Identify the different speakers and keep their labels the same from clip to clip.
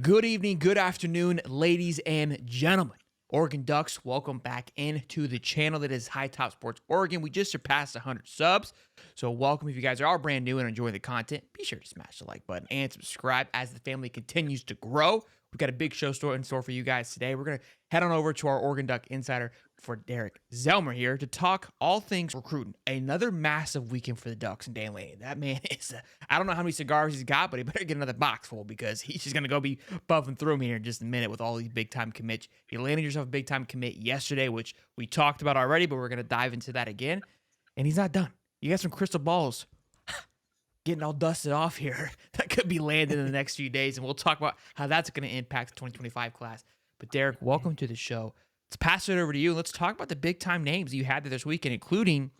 Speaker 1: Good evening, good afternoon, ladies and gentlemen. Oregon Ducks, welcome back into the channel that is High Top Sports Oregon. We just surpassed 100 subs, so welcome. If you guys are brand new and enjoying the content, be sure to smash the like button and subscribe as the family continues to grow. We've got a big show in store for you guys today. We're going to head on over to our Oregon Duck insider for Derek Zelmer here to talk all things recruiting. Another massive weekend for the Ducks and Dan Lanning. That man is, I don't know how many cigars he's got, but he better get another box full because he's just going to go be buffing through me here in just a minute with all these big time commits. You landed yourself a big time commit yesterday, which we talked about already, but we're going to dive into that again. And he's not done. You got some crystal balls getting all dusted off here that could be landed in the next few days, and we'll talk about how that's going to impact the 2025 class. But Derek, welcome to the show. Let's pass it over to you. Let's talk about the big time names you had there this weekend, including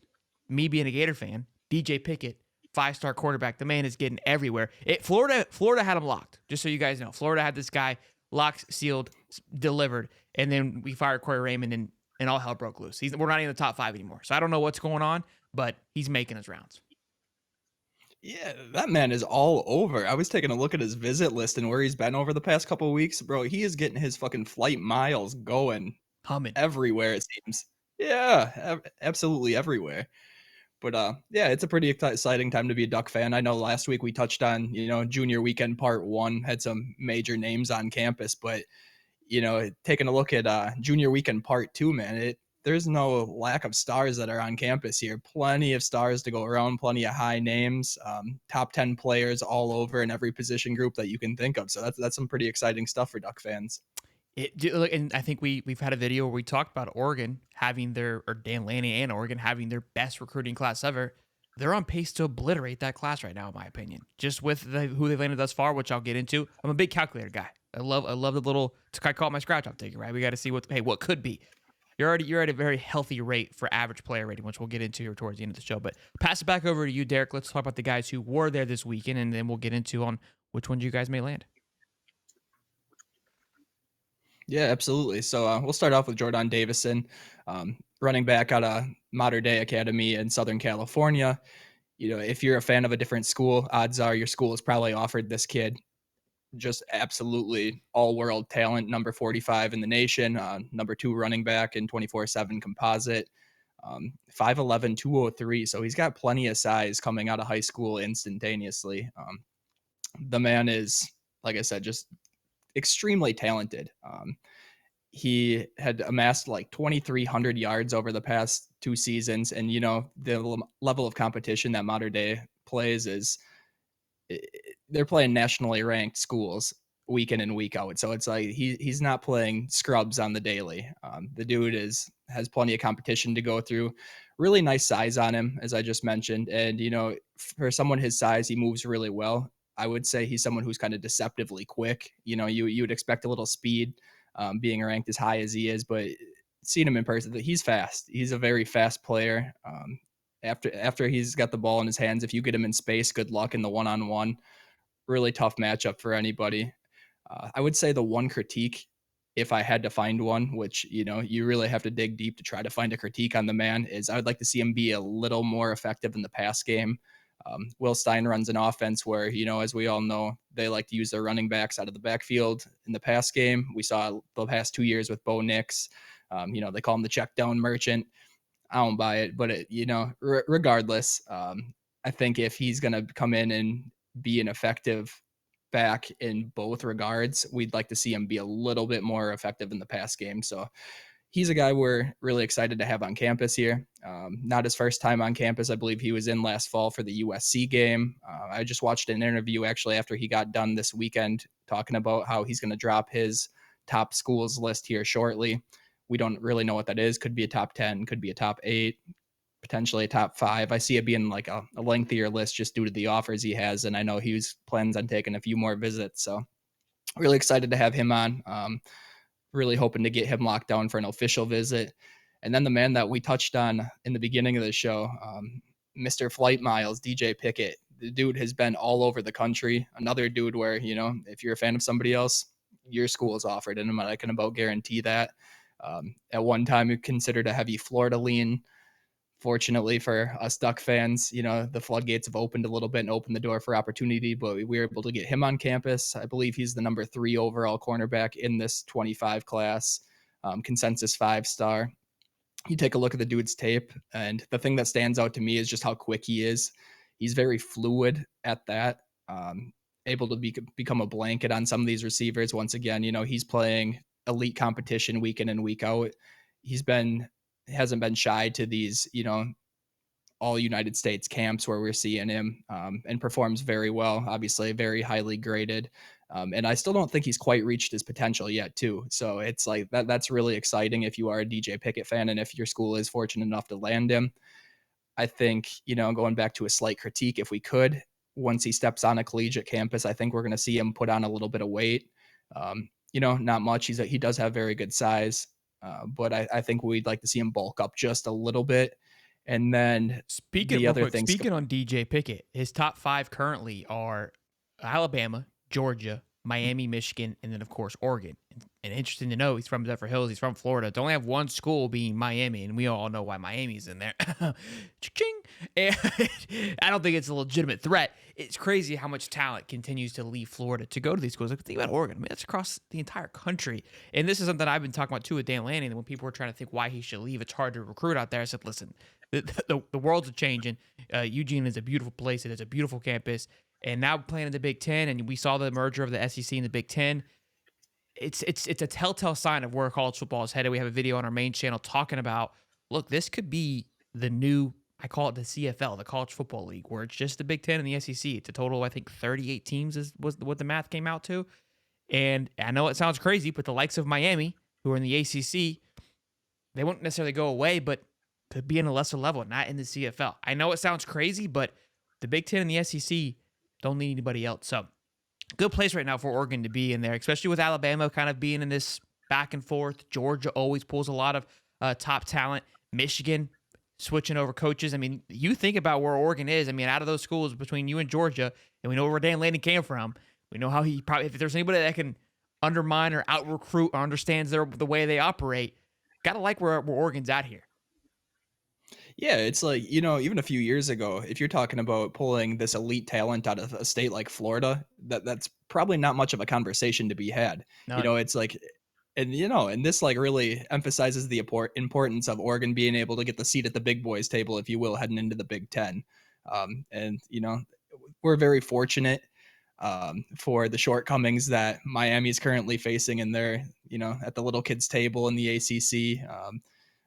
Speaker 1: me being a Gator fan, DJ Pickett, 5-star quarterback. The man is getting everywhere. Florida had him locked, just so you guys know. Florida had this guy locked, sealed, delivered, and then we fired Corey Raymond, and all hell broke loose. We're not even in the top 5 anymore. So I don't know what's going on, but he's making his rounds.
Speaker 2: Yeah, that man is all over. I was taking a look at his visit list and where he's been over the past couple of weeks. Bro, he is getting his fucking flight miles going
Speaker 1: Humming.
Speaker 2: everywhere, it seems. Yeah, absolutely everywhere. But yeah, it's a pretty exciting time to be a Duck fan. I know last week we touched on, junior weekend part 1 had some major names on campus, but taking a look at junior weekend part 2, man, there's no lack of stars that are on campus here. Plenty of stars to go around, plenty of high names, top 10 players all over in every position group that you can think of. So that's some pretty exciting stuff for Duck fans.
Speaker 1: And I think we've had a video where we talked about Oregon having or Dan Lanning and Oregon having their best recruiting class ever. They're on pace to obliterate that class right now, in my opinion. Just with who they've landed thus far, which I'll get into. I'm a big calculator guy. I love the little. I call it my scratch off ticket, right? We got to see what could be. You're at a very healthy rate for average player rating, which we'll get into here towards the end of the show. But pass it back over to you, Derek. Let's talk about the guys who were there this weekend, and then we'll get into on which ones you guys may land.
Speaker 2: Yeah, absolutely. So we'll start off with Jordan Davidson, running back out of Mater Dei Academy in Southern California. If you're a fan of a different school, odds are your school has probably offered this kid just absolutely all-world talent, number 45 in the nation, number 2 running back in 24/7 composite, 5'11", 203. So he's got plenty of size coming out of high school instantaneously. The man is, like I said, just extremely talented. He had amassed like 2,300 yards over the past 2 seasons. And, the level of competition that Mater Dei plays is they're playing nationally ranked schools week in and week out. So it's like he's not playing scrubs on the daily. The dude has plenty of competition to go through. Really nice size on him, as I just mentioned. And, for someone his size, he moves really well. I would say he's someone who's kind of deceptively quick. You would expect a little speed being ranked as high as he is, but seeing him in person, he's fast. He's a very fast player. After he's got the ball in his hands, if you get him in space, good luck in the one-on-one. Really tough matchup for anybody. I would say the one critique, if I had to find one, which, you really have to dig deep to try to find a critique on the man, is I would like to see him be a little more effective in the pass game. Will Stein runs an offense where, as we all know, they like to use their running backs out of the backfield in the pass game. We saw the past 2 years with Bo Nix. They call him the check down merchant. I don't buy it, but regardless, I think if he's going to come in and be an effective back in both regards, we'd like to see him be a little bit more effective in the pass game. So he's a guy we're really excited to have on campus here. Not his first time on campus. I believe he was in last fall for the USC game. I just watched an interview actually after he got done this weekend talking about how he's going to drop his top schools list here shortly. We don't really know what that is. Could be a top 10, could be a top 8, potentially a top 5. I see it being like a lengthier list just due to the offers he has. And I know he plans on taking a few more visits. So really excited to have him on. Really hoping to get him locked down for an official visit. And then the man that we touched on in the beginning of the show, Mr. Flight Miles, DJ Pickett. The dude has been all over the country. Another dude where, if you're a fan of somebody else, your school is offered. And I can about guarantee that. At one time, considered a heavy Florida lean. Fortunately for us Duck fans, the floodgates have opened a little bit and opened the door for opportunity, but we were able to get him on campus. I believe he's the number 3 overall cornerback in this 25 class, consensus 5-star. You take a look at the dude's tape, and the thing that stands out to me is just how quick he is. He's very fluid at that, able to become a blanket on some of these receivers. Once again, he's playing elite competition week in and week out. He's been hasn't been shy to these, all United States camps where we're seeing him, and performs very well. Obviously, very highly graded. And I still don't think he's quite reached his potential yet, too. So it's like that's really exciting if you are a DJ Pickett fan and if your school is fortunate enough to land him. I think, going back to a slight critique, if we could, once he steps on a collegiate campus, I think we're going to see him put on a little bit of weight. Not much. He does have very good size, but I think we'd like to see him bulk up just a little bit. And then
Speaker 1: Speaking
Speaker 2: the
Speaker 1: real
Speaker 2: other
Speaker 1: quick,
Speaker 2: things.
Speaker 1: speaking on DJ Pickett, his top 5 currently are Alabama, Georgia, Miami, Michigan, and then of course Oregon. And interesting to know, he's from Zephyr Hills. He's from Florida. To only have one school being Miami, and we all know why Miami's in there. Ching. And I don't think it's a legitimate threat. It's crazy how much talent continues to leave Florida to go to these schools. Like, think about Oregon. I mean, that's across the entire country. And this is something I've been talking about too with Dan Lanning. When people were trying to think why he should leave, it's hard to recruit out there. I said, listen, the world's changing. Eugene is a beautiful place. It is a beautiful campus. And now playing in the Big Ten, and we saw the merger of the SEC and the Big Ten. It's a telltale sign of where college football is headed. We have a video on our main channel talking about, look, this could be the new, I call it the CFL, the College Football League, where it's just the Big Ten and the SEC. It's a total, I think, 38 teams was what the math came out to. And I know it sounds crazy, but the likes of Miami, who are in the ACC, they won't necessarily go away, but could be in a lesser level, not in the CFL. I know it sounds crazy, but the Big Ten and the SEC don't need anybody else. So good place right now for Oregon to be in there, especially with Alabama kind of being in this back and forth. Georgia always pulls a lot of top talent. Michigan switching over coaches. I mean, you think about where Oregon is. I mean, out of those schools between you and Georgia, and we know where Dan Lanning came from. We know how he probably, if there's anybody that can undermine or out recruit or understands the way they operate, gotta like where Oregon's at here.
Speaker 2: Yeah, it's like, even a few years ago, if you're talking about pulling this elite talent out of a state like Florida, that's probably not much of a conversation to be had.
Speaker 1: None.
Speaker 2: It's like, and this like really emphasizes the importance of Oregon being able to get the seat at the big boys table, if you will, heading into the Big Ten. And we're very fortunate for the shortcomings that Miami is currently facing in their, at the little kids table in the ACC.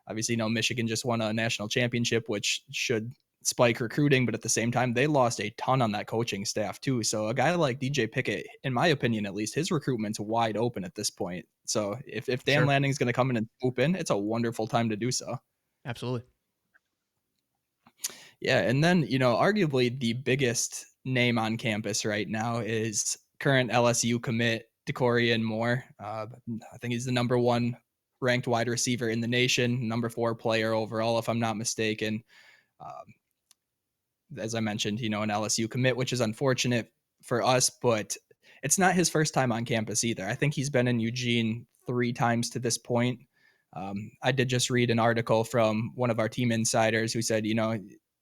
Speaker 2: Obviously, Michigan just won a national championship, which should spike recruiting, but at the same time, they lost a ton on that coaching staff too. So a guy like DJ Pickett, in my opinion, at least, his recruitment's wide open at this point. So if Dan Lanning's going to come in and swoop in, it's a wonderful time to do so.
Speaker 1: Absolutely.
Speaker 2: Yeah, and then, arguably the biggest name on campus right now is current LSU commit DeCorian Moore. I think he's the number 1 ranked wide receiver in the nation, number 4 player overall, if I'm not mistaken. As I mentioned, an LSU commit, which is unfortunate for us, but it's not his first time on campus either. I think he's been in Eugene 3 times to this point. I did just read an article from one of our team insiders who said,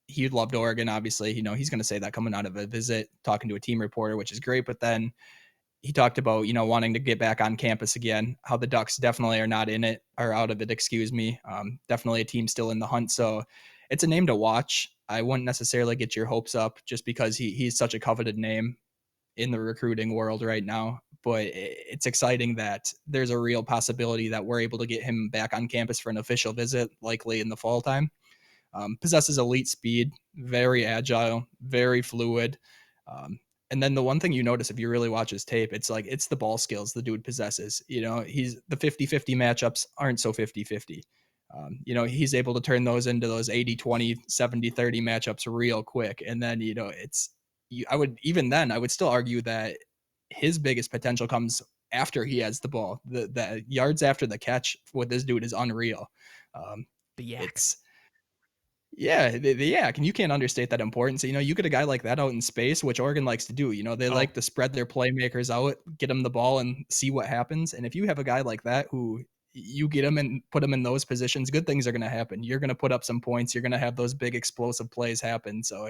Speaker 2: he loved Oregon. Obviously, he's going to say that coming out of a visit, talking to a team reporter, which is great. But then he talked about, wanting to get back on campus again, how the Ducks definitely are not in it, or out of it, excuse me. Definitely a team still in the hunt. So it's a name to watch. I wouldn't necessarily get your hopes up just because he's such a coveted name in the recruiting world right now. But it's exciting that there's a real possibility that we're able to get him back on campus for an official visit, likely in the fall time. Possesses elite speed, very agile, very fluid. And then the one thing you notice if you really watch his tape, it's the ball skills the dude possesses. He's the 50-50 matchups aren't so 50-50. He's able to turn those into those 80-20, 70-30 matchups real quick. And then, I would still argue that his biggest potential comes after he has the ball. The yards after the catch with this dude is unreal.
Speaker 1: The yak.
Speaker 2: Yeah, the yak, and you can't understate that importance. You get a guy like that out in space, which Oregon likes to do. They like to spread their playmakers out, get them the ball, and see what happens. And if you have a guy like that who, you get him and put him in those positions, good things are going to happen. You're going to put up some points. You're going to have those big explosive plays happen. So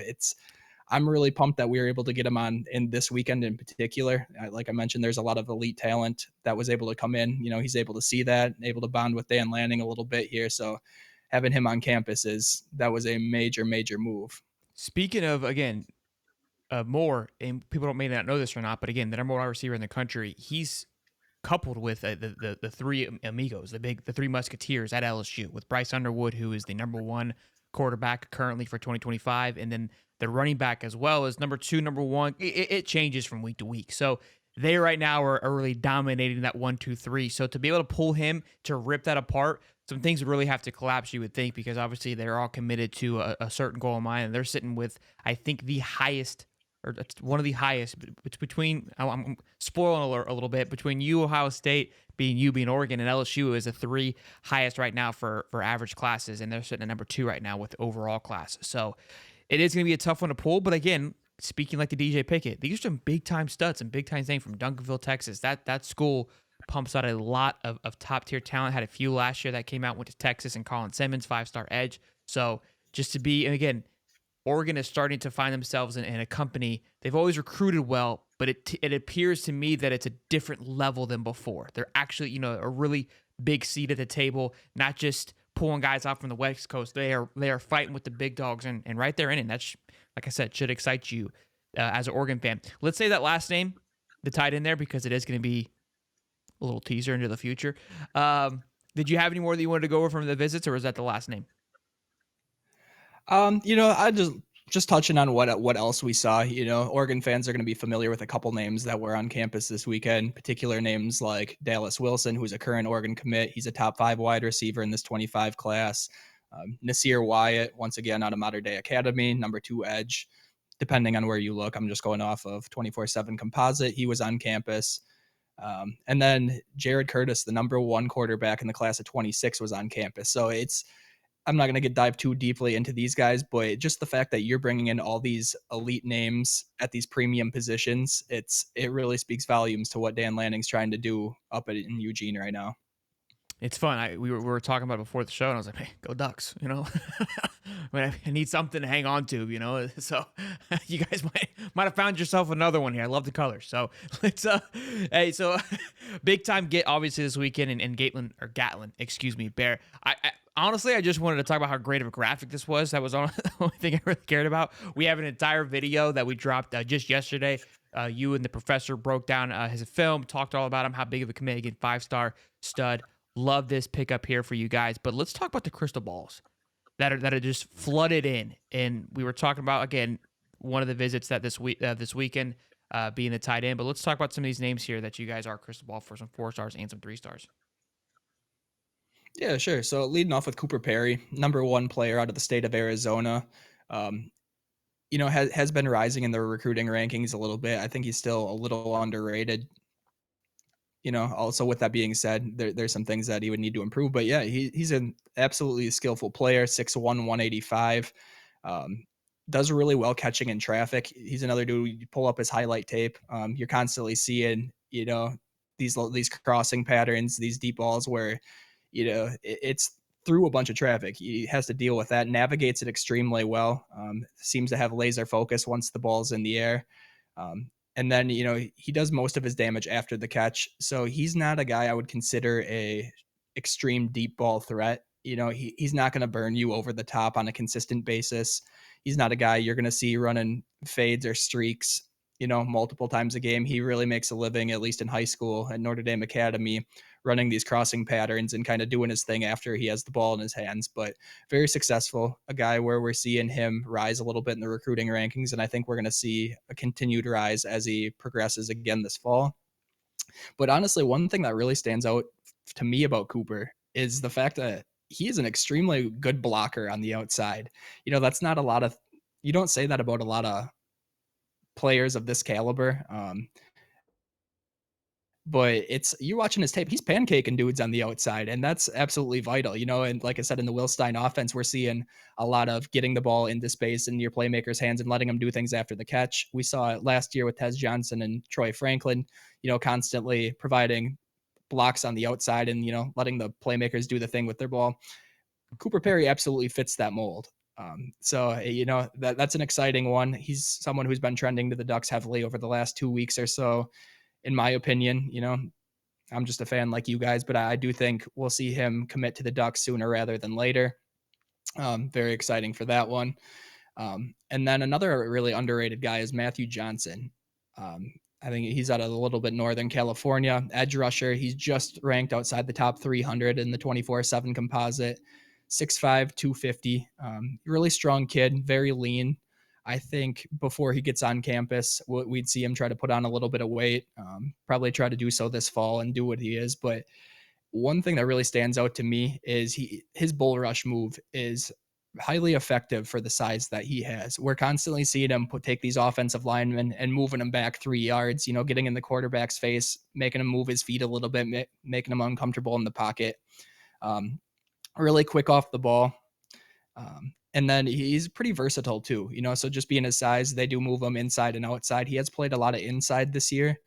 Speaker 2: I'm really pumped that we were able to get him on in this weekend in particular. Like I mentioned, there's a lot of elite talent that was able to come in. He's able to see that, able to bond with Dan Lanning a little bit here. So having him on campus that was a major, major move.
Speaker 1: Speaking of, again, Moore, and people may not know this or not, but again, the number one wide receiver in the country, he's coupled with the three amigos, the three musketeers at LSU, with Bryce Underwood, who is the number one quarterback currently for 2025, and then the running back as well as number two, number one. It changes from week to week. So they right now are really dominating that 1, 2, 3. So to be able to pull him to rip that apart, some things would really have to collapse, you would think, because obviously they're all committed to a certain goal in mind, and they're sitting with, I think, the highest, or it's one of the highest. It's between, I'm spoiling alert a little bit, between you, Ohio State, being Oregon, and LSU is the three highest right now for average classes, and they're sitting at number 2 right now with overall class. So it is going to be a tough one to pull, but again, speaking like the DJ Pickett, these are some big-time studs and big-time things from Duncanville, Texas. That school pumps out a lot of top-tier talent. Had a few last year that came out, went to Texas, and Colin Simmons, 5-star edge. So just to be, and again, Oregon is starting to find themselves in a company. They've always recruited well, but it appears to me that it's a different level than before. They're actually, a really big seat at the table, not just pulling guys out from the West Coast. They are fighting with the big dogs, and right there in it. That's, like I said, should excite you as an Oregon fan. Let's say that last name, the tight end there, because it is going to be a little teaser into the future. Did you have any more that you wanted to go over from the visits, or was that the last name?
Speaker 2: I just touching on what else we saw. Oregon fans are going to be familiar with a couple names that were on campus this weekend. Particular names like Dallas Wilson, who's a current Oregon commit. He's a top 5 wide receiver in this 25 class. Nasir Wyatt, once again out of Modern Day Academy, number 2 edge. Depending on where you look, I'm just going off of 24/7 composite. He was on campus. And then Jared Curtis, the number 1 quarterback in the class of 26, was on campus. So I'm not going to dive too deeply into these guys, but just the fact that you're bringing in all these elite names at these premium positions, it really speaks volumes to what Dan Lanning's trying to do up in Eugene right now.
Speaker 1: It's fun. We were talking about it before the show, and I was like, "Hey, go Ducks!" I need something to hang on to, So you guys might have found yourself another one here. I love the colors. So let's big time get obviously this weekend, and Gatlin, Bair. I honestly, I just wanted to talk about how great of a graphic this was. That was the only thing I really cared about. We have an entire video that we dropped just yesterday. You and the professor broke down his film, talked all about him, how big of a commit, again, 5-star stud. Love this pickup here for you guys. But let's talk about the crystal balls that are just flooded in. And we were talking about, again, one of the visits that this weekend being the tight end. But let's talk about some of these names here that you guys are crystal ball for, some 4-stars and some 3-stars.
Speaker 2: Yeah, sure. So leading off with Cooper Perry, number 1 player out of the state of Arizona. Has been rising in the recruiting rankings a little bit. I think he's still a little underrated. Also with that being said, there's some things that he would need to improve. But yeah, he's an absolutely skillful player, 6'1", 185. Does really well catching in traffic. He's another dude, you pull up his highlight tape. You're constantly seeing, these crossing patterns, these deep balls where, it's through a bunch of traffic. He has to deal with that, navigates it extremely well. Seems to have laser focus once the ball's in the air. And then, he does most of his damage after the catch. So he's not a guy I would consider a extreme deep ball threat. He's not going to burn you over the top on a consistent basis. He's not a guy you're going to see running fades or streaks, multiple times a game. He really makes a living, at least in high school at Notre Dame Academy, running these crossing patterns and kind of doing his thing after he has the ball in his hands. But very successful, a guy where we're seeing him rise a little bit in the recruiting rankings. And I think we're going to see a continued rise as he progresses again this fall. But honestly, one thing that really stands out to me about Cooper is the fact that he is an extremely good blocker on the outside. That's not a lot of, you don't say that about a lot of players of this caliber. But you're watching his tape, he's pancaking dudes on the outside, and that's absolutely vital, and like I said, in the Will Stein offense, we're seeing a lot of getting the ball into space in your playmakers' hands and letting them do things after the catch. We saw it last year with Tez Johnson and Troy Franklin, constantly providing blocks on the outside and, letting the playmakers do the thing with their ball. Cooper Perry absolutely fits that mold. That's an exciting one. He's someone who's been trending to the Ducks heavily over the last 2 weeks or so, in my opinion. I'm just a fan like you guys, but I do think we'll see him commit to the Ducks sooner rather than later. Very exciting for that one. And then another really underrated guy is Matthew Johnson. I think he's out of a little bit Northern California, edge rusher. He's just ranked outside the top 300 in the 24/7 composite, 6'5", 250. Really strong kid, very lean. I think before he gets on campus, we'd see him try to put on a little bit of weight, probably try to do so this fall and do what he is. But one thing that really stands out to me is his bull rush move is highly effective for the size that he has. We're constantly seeing him take these offensive linemen and moving them back 3 yards, getting in the quarterback's face, making him move his feet a little bit, making him uncomfortable in the pocket. Really quick off the ball. And then he's pretty versatile too, so just being his size, they do move him inside and outside. He has played a lot of inside this year,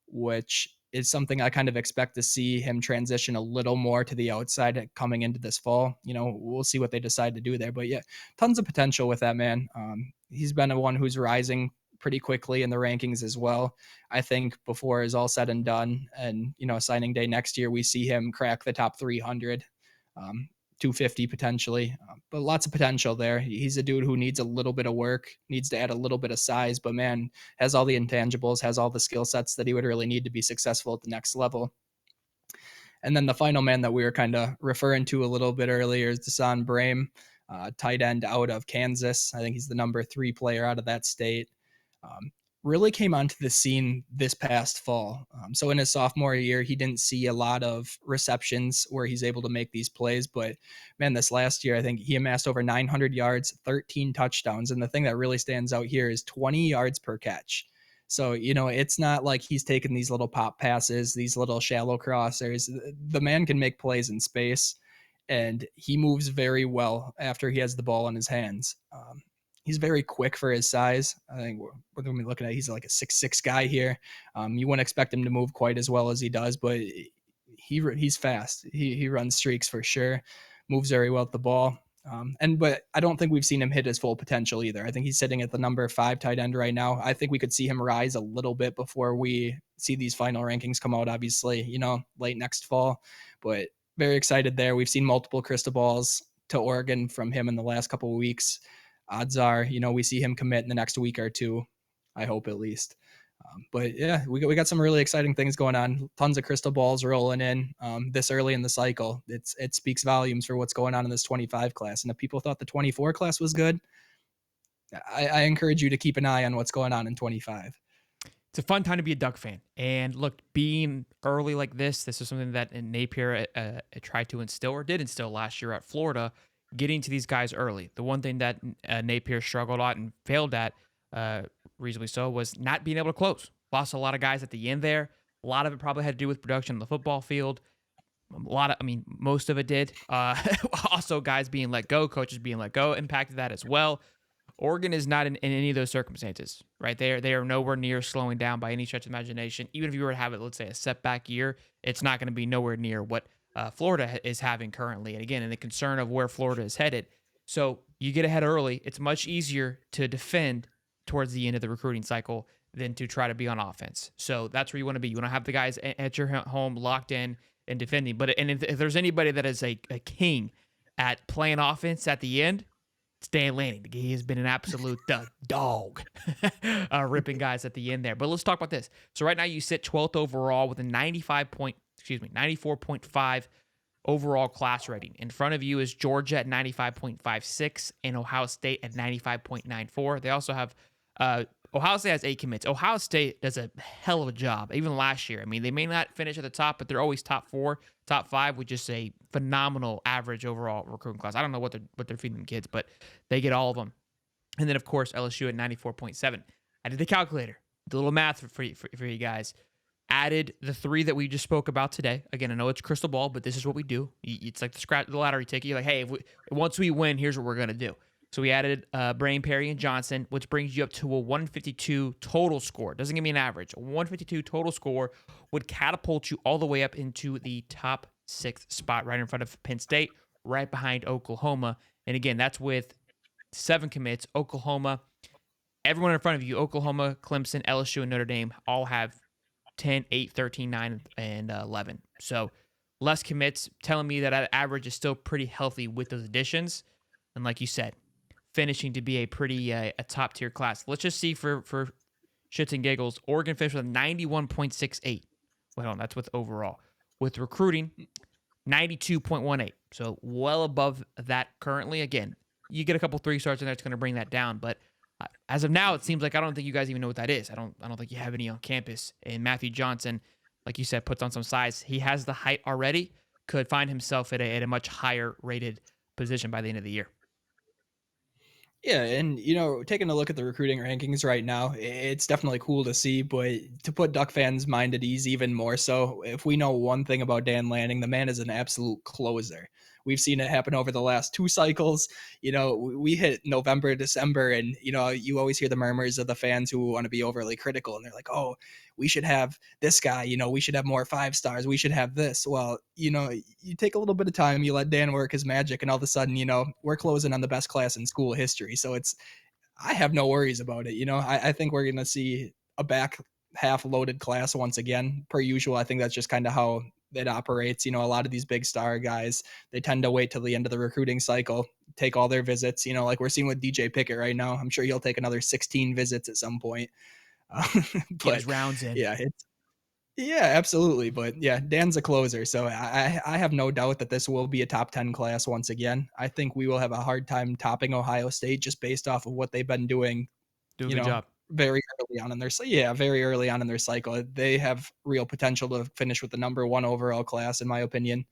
Speaker 2: which is something I kind of expect to see him transition a little more to the outside coming into this fall. We'll see what they decide to do there, but yeah, tons of potential with that man. He's been one who's rising pretty quickly in the rankings as well. I think before is all said and done and, signing day next year, we see him crack the top 300. 250 potentially, but lots of potential there. He's a dude who needs a little bit of work, needs to add a little bit of size, but man, has all the intangibles, has all the skill sets that he would really need to be successful at the next level. And then the final man that we were kind of referring to a little bit earlier is Dasan Brame, tight end out of Kansas. I think he's the number 3 player out of that state. Really came onto the scene this past fall. So in his sophomore year, he didn't see a lot of receptions where he's able to make these plays. But man, this last year, I think he amassed over 900 yards, 13 touchdowns. And the thing that really stands out here is 20 yards per catch. So, it's not like he's taking these little pop passes, these little shallow crossers. The man can make plays in space, and he moves very well after he has the ball in his hands. He's very quick for his size. I think we're going to be looking at, he's like a 6'6" guy here. You wouldn't expect him to move quite as well as he does, but he's fast. He runs streaks for sure, moves very well at the ball. But I don't think we've seen him hit his full potential either. I think he's sitting at the number 5 tight end right now. I think we could see him rise a little bit before we see these final rankings come out, obviously, late next fall, but very excited there. We've seen multiple crystal balls to Oregon from him in the last couple of weeks. Odds are, we see him commit in the next week or two, I hope at least. But yeah, we got some really exciting things going on. Tons of crystal balls rolling in this early in the cycle. It speaks volumes for what's going on in this 25 class. And if people thought the 24 class was good, I encourage you to keep an eye on what's going on in 25.
Speaker 1: It's a fun time to be a Duck fan. And look, being early like this is something that Napier tried to instill or did instill last year at Florida, getting to these guys early. The one thing that Napier struggled at and failed at, reasonably so, was not being able to close. Lost a lot of guys at the end there. A lot of it probably had to do with production on the football field. Most of it did. Also, guys being let go, coaches being let go impacted that as well. Oregon is not in any of those circumstances, right? They are nowhere near slowing down by any stretch of imagination. Even if you were to have it, let's say, a setback year, it's not going to be nowhere near what Florida is having currently. And again, in the concern of where Florida is headed. So you get ahead early. It's much easier to defend towards the end of the recruiting cycle than to try to be on offense. So that's where you want to be. You want to have the guys at your home locked in and defending. If there's anybody that is a king at playing offense at the end, it's Dan Lanning. He has been an absolute dog ripping guys at the end there. But let's talk about this. So right now you sit 12th overall with a 94.5 overall class rating. In front of you is Georgia at 95.56 and Ohio State at 95.94. They also have Ohio State has 8 commits. Ohio State does a hell of a job, even last year. I mean, they may not finish at the top, but they're always top 4, top 5, with just a phenomenal average overall recruiting class. I don't know what they're feeding them kids, but they get all of them. And then, of course, LSU at 94.7. I did the calculator, did a little math for you guys. Added the 3 that we just spoke about today. Again, I know it's crystal ball, but this is what we do. It's like the lottery ticket. You're like, hey, once we win, here's what we're going to do. So we added Brain, Perry, and Johnson, which brings you up to a 152 total score. Doesn't give me an average. A 152 total score would catapult you all the way up into the top 6th spot, right in front of Penn State, right behind Oklahoma. And again, that's with 7 commits. Oklahoma, everyone in front of you, Oklahoma, Clemson, LSU, and Notre Dame all have 10, 8, 13, 9, and 11. So less commits, telling me that average is still pretty healthy with those additions. And like you said, finishing to be a pretty a top tier class. Let's just see for shits and giggles. Oregon finished with 91.68. Well, that's with overall. With recruiting, 92.18. So well above that currently. Again, you get a couple 3-stars in there, it's going to bring that down. But as of now, it seems like I don't think you guys even know what that is. I don't think you have any on campus. And Matthew Johnson, like you said, puts on some size. He has the height already. Could find himself at a much higher rated position by the end of the year.
Speaker 2: Yeah, and taking a look at the recruiting rankings right now, it's definitely cool to see, but to put Duck fans' mind at ease even more so, if we know one thing about Dan Lanning, the man is an absolute closer. We've seen it happen over the last 2 cycles. We hit November, December, and you always hear the murmurs of the fans who want to be overly critical, and they're like, "Oh, we should have this guy. We should have more 5-stars. We should have this." Well, you take a little bit of time, you let Dan work his magic, and all of a sudden, we're closing on the best class in school history. So I have no worries about it. I think we're going to see a back half loaded class once again, per usual. I think that's just kind of how it operates. A lot of these big star guys, they tend to wait till the end of the recruiting cycle, take all their visits, like we're seeing with DJ Pickett right now. I'm sure he'll take another 16 visits at some point.
Speaker 1: Get his rounds in.
Speaker 2: Yeah, absolutely. But yeah, Dan's a closer. So I have no doubt that this will be a top 10 class once again. I think we will have a hard time topping Ohio State just based off of what they've been doing.
Speaker 1: Do a good job.
Speaker 2: Very early on in their cycle. They have real potential to finish with the number 1 overall class, in my opinion.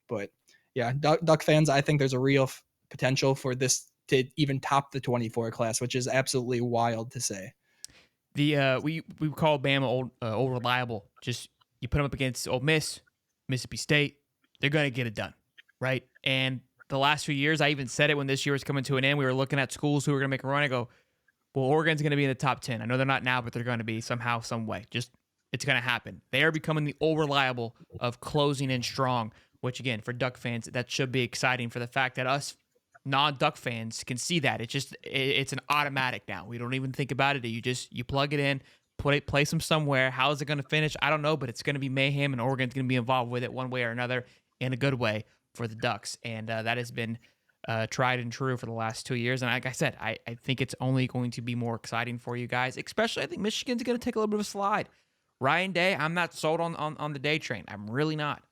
Speaker 2: But yeah, Duck fans, I think there's a real potential for this to even top the 24 class, which is absolutely wild to say.
Speaker 1: We call Bama old reliable. Just you put them up against Ole Miss, Mississippi State, they're gonna get it done, right? And the last few years, I even said it when this year was coming to an end. We were looking at schools who were gonna make a run. I go, well, Oregon's gonna be in the top 10. I know they're not now, but they're gonna be somehow, some way. Just it's gonna happen. They are becoming the old reliable of closing in strong. Which again, for Duck fans, that should be exciting. For the fact that us non-Duck fans can see that it's an automatic now. We don't even think about it. You plug it in, place them somewhere. How is it going to finish? I don't know, but it's going to be mayhem, and Oregon's going to be involved with it one way or another in a good way for the Ducks, and that has been tried and true for the last 2 years. And like I said, I think it's only going to be more exciting for you guys. Especially, I think Michigan's going to take a little bit of a slide. Ryan Day, I'm not sold on the Day train. I'm really not.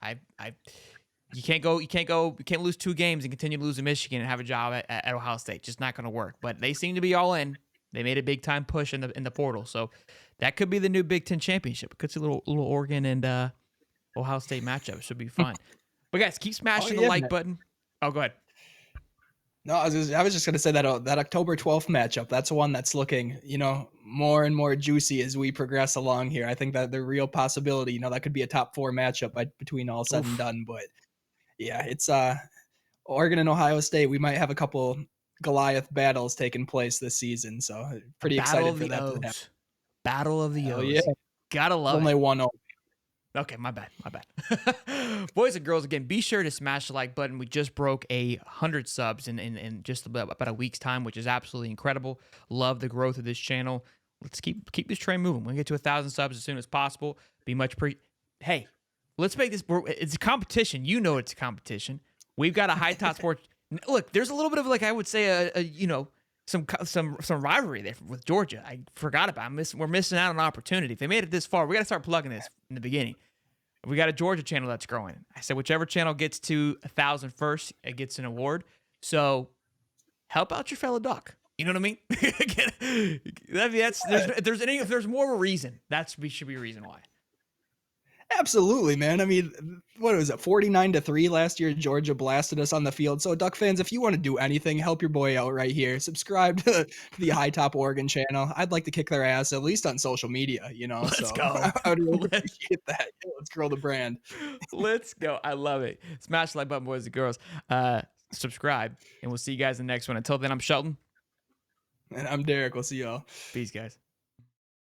Speaker 1: You can't lose 2 games and continue to lose to Michigan and have a job at Ohio State. Just not going to work. But they seem to be all in. They made a big time push in the portal, so that could be the new Big Ten championship. It could see a little Oregon and Ohio State matchup. Should be fun. But guys, keep smashing the like button. Oh, go ahead.
Speaker 2: No, I was just going to say that October 12th matchup, that's one that's looking, more and more juicy as we progress along here. I think that the real possibility, that could be a top 4 matchup between all said and done. But yeah, it's Oregon and Ohio State. We might have a couple Goliath battles taking place this season. So pretty excited for that to happen.
Speaker 1: Battle of the O's. Yeah. Gotta love
Speaker 2: only
Speaker 1: it.
Speaker 2: Only 1-0.
Speaker 1: Okay, my bad. Boys and girls, again, be sure to smash the like button. We just broke 100 subs in just about a week's time, which is absolutely incredible. Love the growth of this channel. Let's keep this train moving. We'll get to 1,000 subs as soon as possible. Be much Hey, let's make this. It's a competition. You know it's a competition. We've got a High Top Sports. Look, there's a little bit of I would say some rivalry there with Georgia. I forgot about it. We're missing out on an opportunity. If they made it this far, we got to start plugging this in the beginning. We got a Georgia channel that's growing. I said whichever channel gets to 1,000 first, it gets an award. So help out your fellow Duck. You know what I mean? If there's more of a reason, should be a reason why.
Speaker 2: Absolutely, man. I mean, what was it? 49-3 last year. Georgia blasted us on the field. So Duck fans, if you want to do anything, help your boy out right here. Subscribe to the High Top Oregon channel. I'd like to kick their ass, at least on social media,
Speaker 1: Let's go.
Speaker 2: I would really appreciate that. Let's grow the brand.
Speaker 1: Let's go. I love it. Smash the like button, boys and girls. subscribe, and we'll see you guys in the next one. Until then, I'm Shelton.
Speaker 2: And I'm Derek. We'll see y'all.
Speaker 1: Peace, guys.